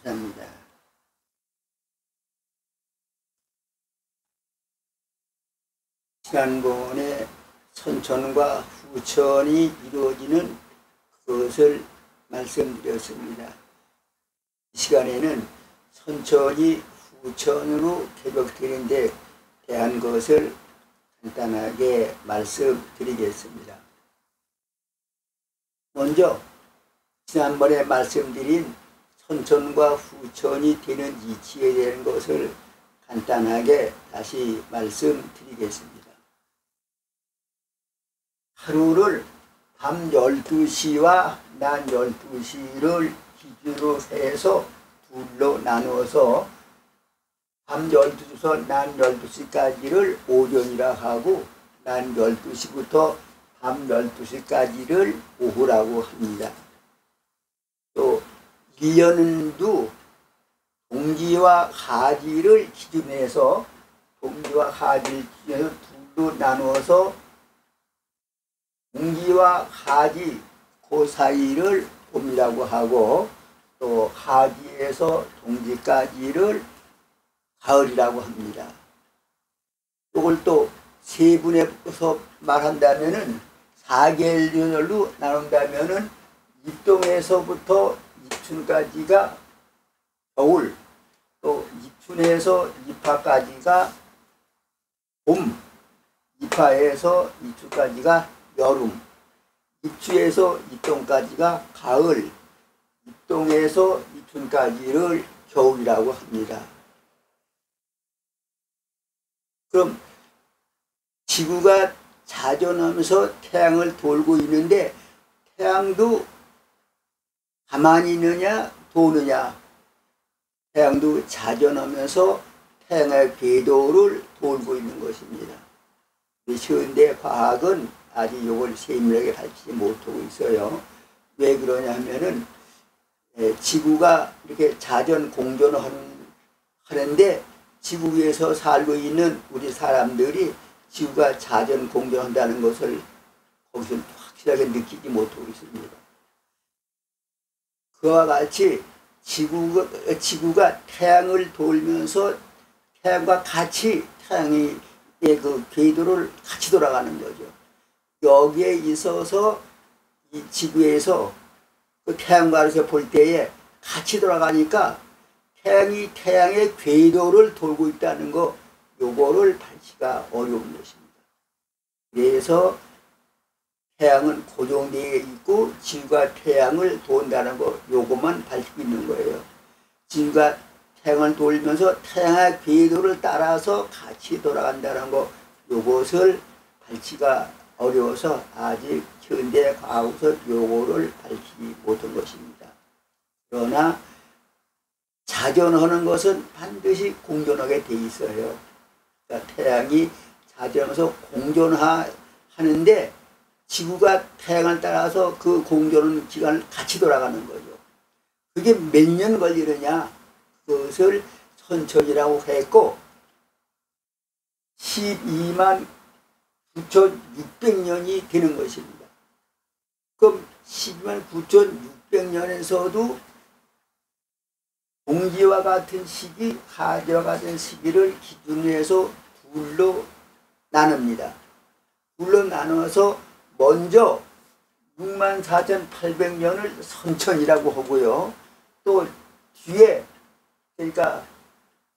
감사합니다. 지난번에 선천과 후천이 이루어지는 그것을 말씀드렸습니다. 이 시간에는 선천이 후천으로 개벽되는 데 대한 것을 간단하게 말씀드리겠습니다. 먼저 지난번에 말씀드린 선천과 후천이 되는 이치에 대한 것을 간단하게 다시 말씀드리겠습니다. 하루를 밤 12시와 낮 12시를 기준으로 해서 둘로 나누어서 밤 12시부터 낮 12시까지를 오전이라 하고 낮 12시부터 밤 12시까지를 오후라고 합니다. 또 1년도 동지와 하지를 기준해서 동지와 하지를 기준해서 둘로 나누어서 동지와 하지 그 사이를 봄이라고 하고 또 하지에서 동지까지를 가을이라고 합니다. 이걸 또 세분해서 말한다면은 4계절로 나눈다면은 입동에서부터 입춘까지가 겨울, 또 입춘에서 입하까지가 봄, 입하에서 입추까지가 여름, 입추에서 입동까지가 가을, 입동에서 입춘까지를 겨울이라고 합니다. 그럼 지구가 자전하면서 태양을 돌고 있는데 태양도 가만히 있느냐 도느냐? 태양도 자전하면서 태양의 궤도를 돌고 있는 것입니다. 현대 과학은 아직 이걸 세밀하게 밝히지 못하고 있어요. 왜 그러냐 하면은 지구가 이렇게 자전 공전을 하는데 지구 위에서 살고 있는 우리 사람들이 지구가 자전 공전한다는 것을 거기서 확실하게 느끼지 못하고 있습니다. 그와 같이 지구가 태양을 돌면서 태양과 같이 태양의 그 궤도를 같이 돌아가는 거죠. 여기에 있어서 이 지구에서 그 태양과에서 볼 때에 같이 돌아가니까 태양이 태양의 궤도를 돌고 있다는 거, 요거를 밝히기가 어려운 것입니다. 그래서 태양은 고정되어 있고 지구가 태양을 돈다는 거, 요것만 밝히고 있는 거예요. 지구가 태양을 돌면서 태양의 궤도를 따라서 같이 돌아간다는 거, 요것을 밝히기가 어려워서 아직 현대 과학에서 요거를 밝히지 못한 것입니다. 그러나 자전하는 것은 반드시 공존하게 돼 있어요. 그러니까 태양이 자전하면서 공존하는데 지구가 태양을 따라서 그 공존하는 기간을 같이 돌아가는 거죠. 그게 몇 년 걸리느냐? 그것을 선천이라고 했고 12만 9,600년이 되는 것입니다. 그럼 12만 9,600년에서도 동지와 같은 시기, 하지와 같은 시기를 기준으로 해서 둘로 나눕니다. 둘로 나눠서 먼저 64,800년을 선천이라고 하고요. 또 뒤에 그러니까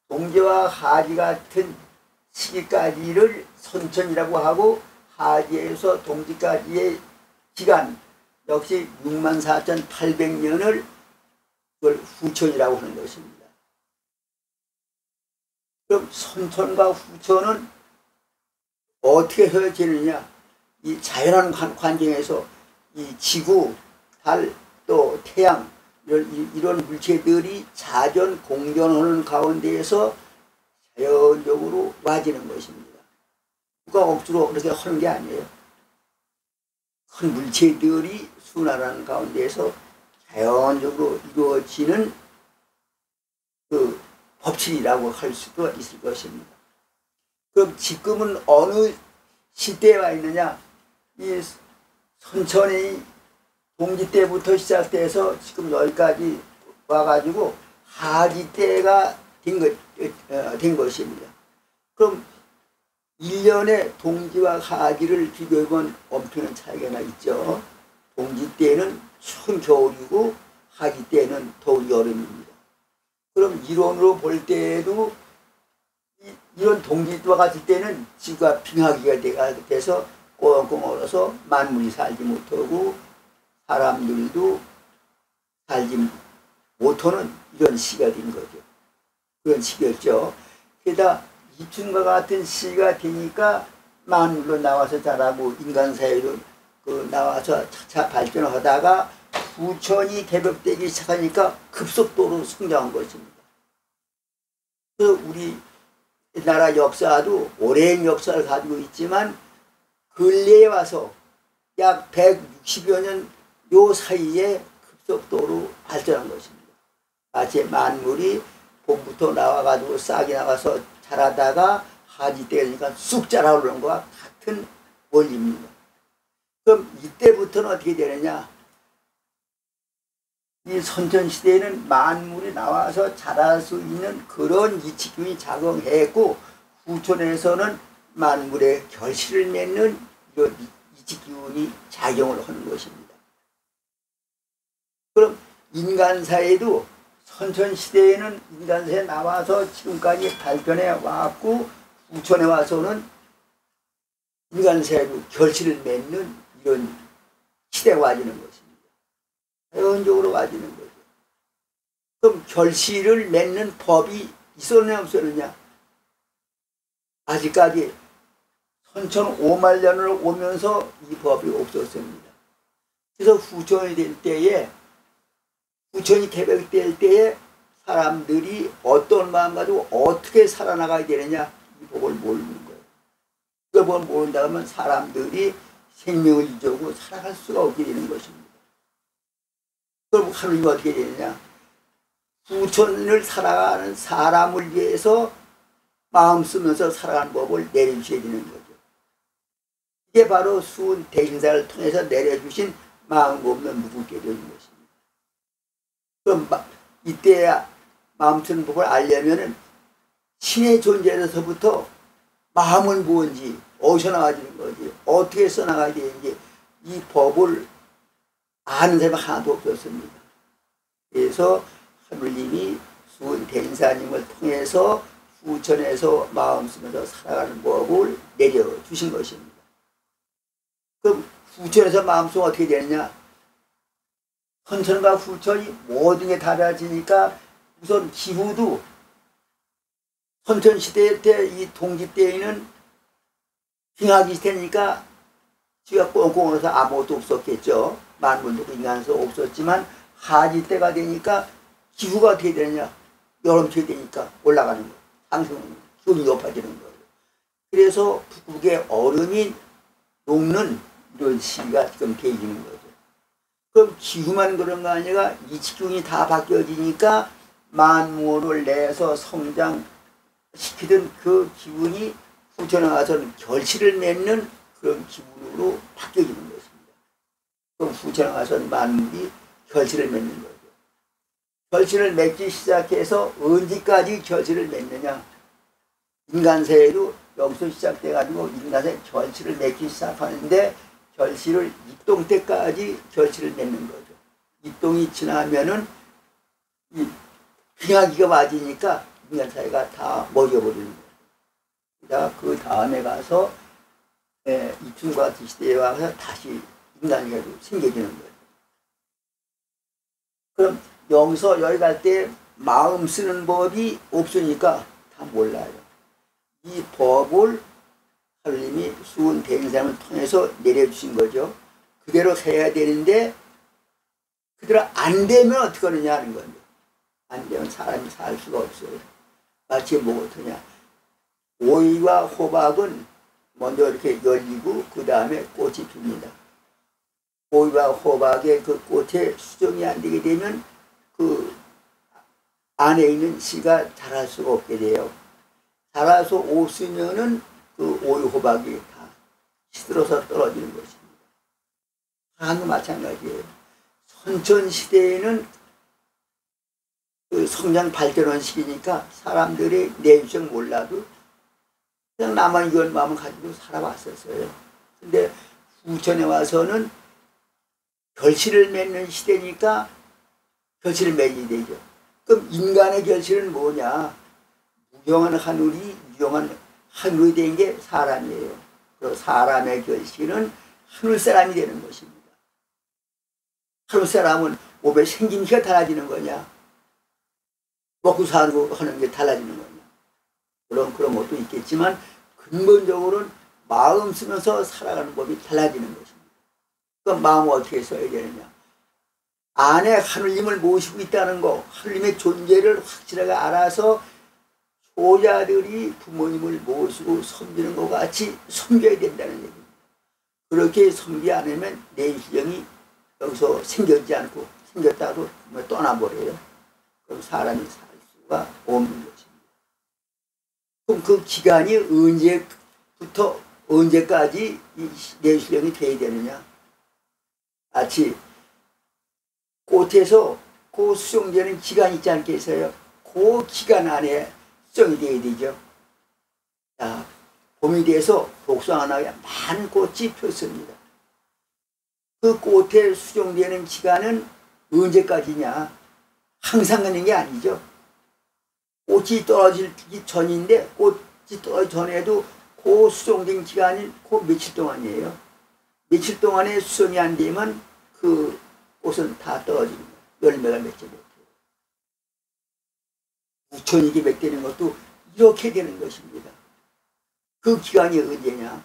동지와 하지 같은 시기까지를 선천이라고 하고 하지에서 동지까지의 기간 역시 64,800년을 그걸 후천이라고 하는 것입니다. 그럼 선천과 후천은 어떻게 헤어지느냐? 이 자연한 환경에서 이 지구, 달, 또 태양 이런 물체들이 자전 공존하는 가운데에서 자연적으로 와지는 것입니다. 누가 억지로 그렇게 하는 게 아니에요. 큰 물체들이 순환하는 가운데에서 자연적으로 이루어지는 그 법칙이라고 할 수도 있을 것입니다. 그럼 지금은 어느 시대에 와 있느냐? 이 선천이 동지 때부터 시작돼서 지금 여기까지 와가지고 하지 때가 된 것입니다. 그럼 1년에 동지와 하지를 비교해보면 엄청난 차이가 나 있죠. 동지 때는 추운 겨울이고 하지 때는 더운 여름입니다. 그럼 이론으로 볼 때에도 이런 동지와 같을 때는 지구가 빙하기가 돼서 꽁꽁 얼어서 만물이 살지 못하고 사람들도 살지 못하는 이런 시기가 된 거죠. 그런 시기였죠. 게다가 이춘과 같은 시기가 되니까 만물로 나와서 자라고 인간 사회로 나와서 차차 발전을 하다가 부천이 개벽되기 시작하니까 급속도로 성장한 것입니다. 우리 나라 역사도 오랜 역사를 가지고 있지만 근래에 와서 약 160여 년 요 사이에 급속도로 발전한 것입니다. 마치 만물이 봄부터 나와가지고 싹이 나가서 자라다가 하지 때니까 쑥 자라오는 것과 같은 원리입니다. 그럼 이때부터는 어떻게 되느냐? 이 선천시대에는 만물이 나와서 자랄 수 있는 그런 이치균이 작용했고 후천에서는 만물의 결실을 맺는 이런 이치균이 작용을 하는 것입니다. 그럼 인간사회도 선천시대에는 인간사회에 나와서 지금까지 발전해 왔고 후천에 와서는 인간사회도 결실을 맺는 이런 시대가 와지는 것입니다. 자연적으로 와지는 거죠. 그럼 결실을 맺는 법이 있었느냐 없었느냐? 아직까지 선천 5만 년을 오면서 이 법이 없었습니다. 그래서 후천이 될 때에 후천이 개벽될 때에 사람들이 어떤 마음 가지고 어떻게 살아나가야 되느냐 이 법을 모르는 거예요. 그 법을 모른다 하면 사람들이 생명을 유지하고 살아갈 수가 없게 되는 것입니다. 그럼 하루님 어떻게 되느냐? 후천을 살아가는 사람을 위해서 마음 쓰면서 살아가는 법을 내려주셔야 되는 거죠. 이게 바로 수은 대행사를 통해서 내려주신 마음 없는 무겁게 되는 것입니다. 그럼 이때야 마음 쓰는 법을 알려면은 신의 존재에서부터 마음은 뭔지 어디서 나와지는 거지 어떻게 써나가야 되는지 이 법을 아는 사람이 하나도 없었습니다. 그래서 하느님이 수은 대행사님을 통해서 후천에서 마음 쓰면서 살아가는 법을 내려주신 것입니다. 그럼 후천에서 마음 쓰면 어떻게 되느냐? 선천과 후천이 모든 게 달라지니까 우선 기후도 선천시대 때 이 동지 때에는 빙하기 시대니까 지가 꽁꽁 얼어서 아무것도 없었겠죠. 만물도 인간에서 없었지만 하지 때가 되니까 기후가 어떻게 되느냐? 여름철이 되니까 올라가는 거예요. 상승 기온이 높아지는 거예요. 그래서 북극의 얼음이 녹는 이런 시기가 지금 되어지는 거죠. 그럼 기후만 그런 거 아니라 이치균이 다 바뀌어지니까 만물을 내서 성장시키던 그 기운이 후천에 와서는 결실을 맺는 그런 기분으로 바뀌어지는 것입니다. 그럼 후천에 와서는 만물이 결실을 맺는 거죠. 결실을 맺기 시작해서 언제까지 결실을 맺느냐? 인간세에도 여기서 시작돼가지고 인간의 결실을 맺기 시작하는데 결실을 입동 때까지 결실을 맺는 거죠. 입동이 지나면은 이 빙하기가 맞으니까 인간 사회가 다 먹여버리는 거예요. 그 다음에 가서 이춘과 같은 시대에 와서 다시 인간이 생겨지는 거예요. 그럼 여기서 여기 갈 때 마음 쓰는 법이 없으니까 다 몰라요. 이 법을 하느님이 수은 대행사를 통해서 내려주신 거죠. 그대로 해야 되는데 그대로 안 되면 어떻게 하느냐 하는 건데 안 되면 사람이 살 수가 없어요. 마치 뭐 어떠냐? 오이와 호박은 먼저 이렇게 열리고 그 다음에 꽃이 핍니다. 오이와 호박의 그 꽃에 수정이 안 되게 되면 그 안에 있는 씨가 자랄 수가 없게 돼요. 자라서 없으면은 그 오이 호박이 다 시들어서 떨어지는 것입니다. 사람도 마찬가지예요. 선천시대에는 그 성장 발전한 시기니까 사람들이 내 유생 몰라도 그냥 나만 이런 마음을 가지고 살아왔었어요. 근데 후천에 와서는 결실을 맺는 시대니까 결실을 맺어야 되죠. 그럼 인간의 결실은 뭐냐? 무경한 하늘이 유경한 하늘이 된 게 사람이에요. 그리고 사람의 결실은 하늘 사람이 되는 것입니다. 하늘 사람은 몸에 생긴 기가 달라지는 거냐? 먹고 사고 하는 게 달라지는 거냐? 그런 것도 있겠지만 근본적으로는 마음 쓰면서 살아가는 법이 달라지는 것입니다. 그럼 마음을 어떻게 써야 되느냐? 안에 하느님을 모시고 있다는 거, 하느님의 존재를 확실하게 알아서 효자들이 부모님을 모시고 섬기는 것 같이 섬겨야 된다는 얘기입니다. 그렇게 섬기지 않으면 내 유형이 여기서 생겼지 않고 생겼다고 떠나버려요. 그럼 사람이 살 수가 없는 것입니다. 그럼 그 기간이 언제부터 언제까지 이 내수령이 돼야 되느냐? 마치 꽃에서 그 수정되는 기간이 있지 않겠어요? 그 기간 안에 수정이 돼야 되죠. 자, 봄이 돼서 복숭아나무에 많은 꽃이 폈습니다. 그 꽃에 수정되는 기간은 언제까지냐? 항상 가는 게 아니죠. 꽃이 떨어지기 전인데 꽃이 떨어지기 전에도 그 수정된 기간이 그 며칠 동안이에요. 며칠 동안에 수정이 안 되면 그 꽃은 다 떨어집니다. 열매가 맺지 못해요. 무천이게 맺되는 것도 이렇게 되는 것입니다. 그 기간이 언제냐?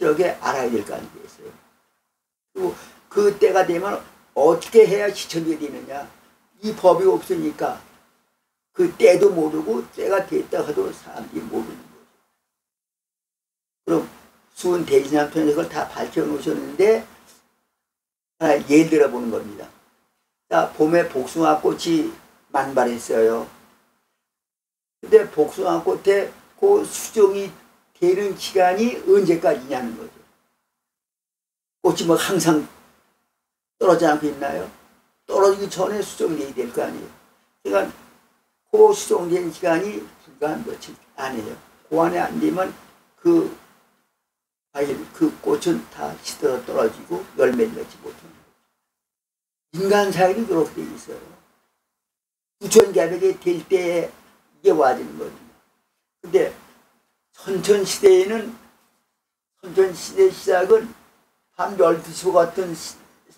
이렇게 알아야 될 거 아니겠어요? 그리고 그 때가 되면 어떻게 해야 지켜져야 되느냐? 이 법이 없으니까 그 때도 모르고 때가 됐다 해도 사람들이 모르는 거죠. 그럼 수은 대진한 편에서 그걸 다 밝혀놓으셨는데 하나 예를 들어보는 겁니다. 자, 봄에 복숭아 꽃이 만발했어요. 근데 복숭아 꽃에 그 수정이 되는 기간이 언제까지냐는 거죠. 꽃이 뭐 항상 떨어지지 않고 있나요? 떨어지기 전에 수정돼야 될 거 아니에요. 그러니까 그 수정된 기간이 불과 며칠 아니에요. 그 안에 안 되면 그 꽃은 다 시들어 떨어지고 열매를 맺지 못하는 거죠. 인간 사회도 그렇게 돼 있어요. 부천개벽이 될 때에 이게 와지는 겁니다. 근데 선천시대에는 선천시대 시작은 밤 12시 같은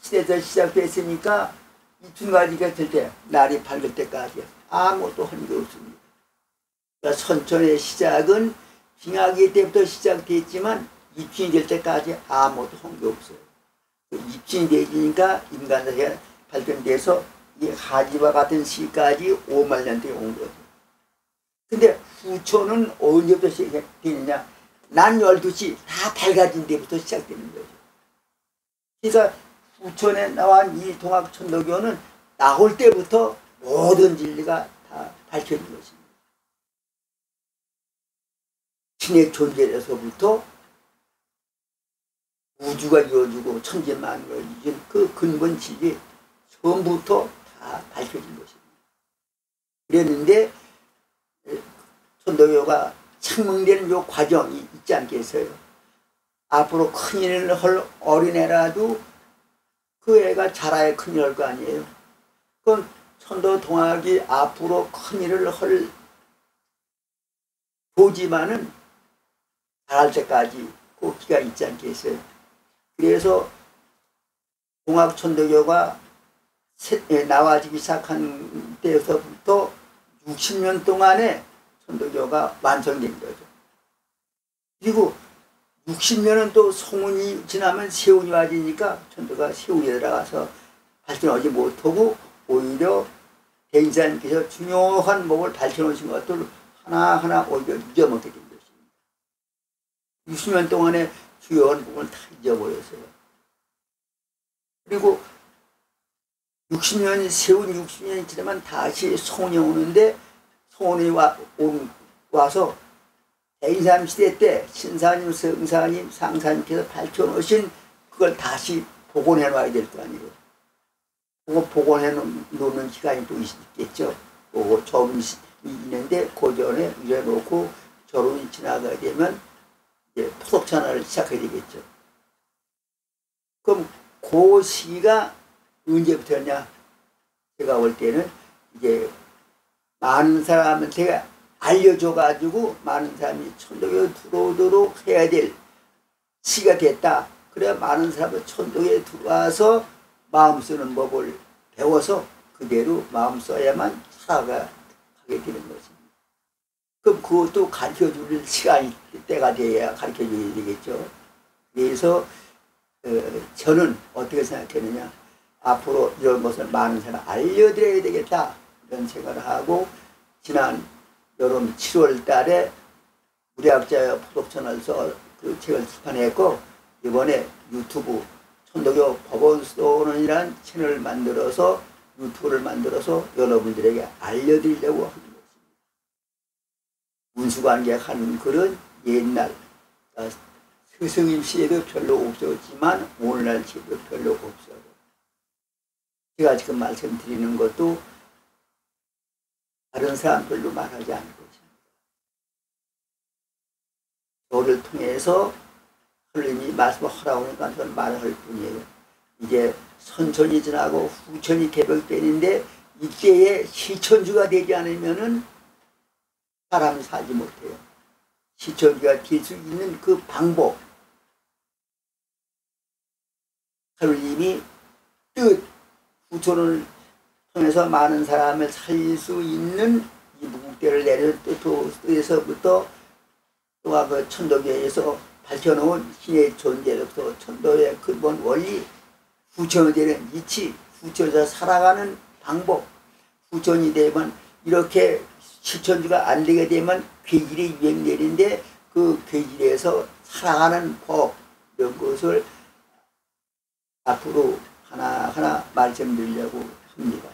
시대에서 시작됐으니까 이튿가지가 될 때 날이 밝을 때까지 아무것도 한 게 없습니다. 그러니까 선천의 시작은 빙하기 때부터 시작됐지만 입춘이 될 때까지 아무것도 한 게 없어요. 입춘이 되니까 인간사회가 발전돼서 이 하지와 같은 시까지 5만 년 동안 온 거죠. 근데 후천은 언제부터 시작되느냐? 낮 12시 다 밝아진 데부터 시작되는 거죠. 그러니까 후천에 나온 이 동학천도교는 나올 때부터 모든 진리가 다 밝혀진 것입니다. 신의 존재에서부터 우주가 이루어지고 천지만물을 이룬 그 근본 진리 처음부터 다 밝혀진 것입니다. 그랬는데 천도교가 창명되는 요 과정이 있지 않겠어요? 앞으로 큰일을 할 어린애라도 그 애가 자라야 큰일 할 거 아니에요? 그럼 천도 동학이 앞으로 큰일을 할 도지만은 자랄 때까지 그 기가 있지 않겠어요? 그래서 동학천도교가 나와지기 시작한 때에서부터 60년 동안에 천도교가 완성된 거죠. 그리고 60년은 또 송운이 지나면 세운이 와지니까 천도가 세운에 들어가서 발전하지 못하고 오히려 대인사님께서 중요한 법을 밝혀놓으신 것들을 하나하나 오히려 잊어먹게 된 것입니다. 60년 동안에 주요한 부분을 다 잊어버렸어요. 그리고 60년이 세운 60년이 지나면 다시 송운이 오는데 송운이 와서 대인사님 시대 때 신사님, 성사님, 상사님께서 밝혀놓으신 그걸 다시 복원해 놔야 될 거 아니에요. 그거 복원해 놓는 기간이 또 있겠죠. 그거 좀 있는데 그 전에 이래놓고 결혼이 지나가게 되면 이제 포석천화를 시작해야 되겠죠. 그럼 그 시기가 언제부터냐? 제가 볼 때는 이제 많은 사람한테 알려줘가지고 많은 사람이 천도교에 들어오도록 해야 될 시기가 됐다. 그래야 많은 사람은 천도교에 들어와서 마음 쓰는 법을 배워서 그대로 마음 써야만 살아가게 되는 것입니다. 그럼 그것도 가르쳐줄 시간이 때가 돼야 가르쳐줘야 되겠죠. 그래서 저는 어떻게 생각했느냐, 앞으로 이런 것을 많은 사람 알려드려야 되겠다 이런 생각을 하고, 지난 여름 7월 달에 무리학자여 포석천화서 그 책을 출판했고, 이번에 유튜브 천도교 법원소론이라는 채널을 만들어서 유튜브를 만들어서 여러분들에게 알려드리려고 하는 것입니다. 문수관계 하는 글은 옛날 스승님 시대도 별로 없었지만 오늘날 시대도 별로 없어요. 제가 지금 말씀드리는 것도 다른 사람들도 말하지 않는 것입니다. 저를 통해서 하나님이 말씀을 하라고 하니까 저는 말을 할 뿐이에요. 이제 선천이 지나고 후천이 개벽되는데 이때에 시천주가 되지 않으면은 사람이 살지 못해요. 시천주가 될 수 있는 그 방법, 하나님이 뜻, 후천을 통해서 많은 사람을 살릴 수 있는 이 무국대를 내려 뜻에서부터 또한 그 천도교에서 밝혀놓은 신의 존재로서 천도의 근본 원리, 후천이 되는 이치, 후천에서 살아가는 방법, 후천이 되면 이렇게 시천주가 안 되게 되면 괴질이 유행되는데 그 괴질에서 살아가는 법, 이런 것을 앞으로 하나하나 말씀드리려고 합니다.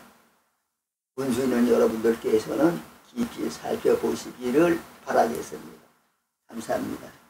문수 있는 여러분들께서는 깊이 살펴보시기를 바라겠습니다. 감사합니다.